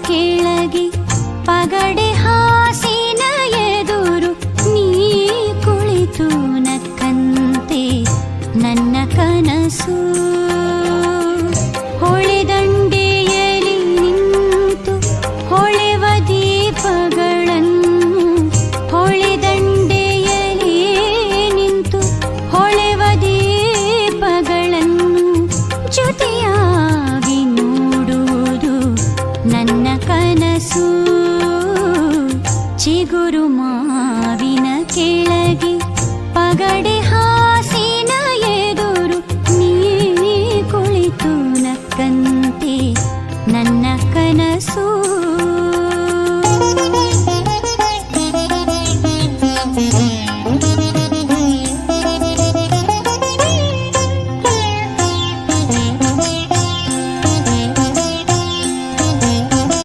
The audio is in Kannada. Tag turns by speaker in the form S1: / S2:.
S1: ಕೆಳಗೆ ಪಗಡೆ ಹಾಸಿನ ಎದುರು ನೀ ಕುಳಿತು ನಕ್ಕಂತೆ ನನ್ನ ಕನಸು. ಹೊಳೆದಂಡೆಯಲ್ಲಿ ನಿಂತು ಹೊಳೆವ ದೀಪಗಳನ್ನು, ಹೊಳೆದಂಡೆಯಲ್ಲಿ ನಿಂತು ಹೊಳೆವ ದೀಪಗಳನ್ನು ಜೊತೆಯಾಗಿ ನೋಡುವುದು ನನ್ನ ಕನಸು. ಚಿಗುರು ಮಾವಿನ ಕೆಳಗೆ ಪಗಡೆ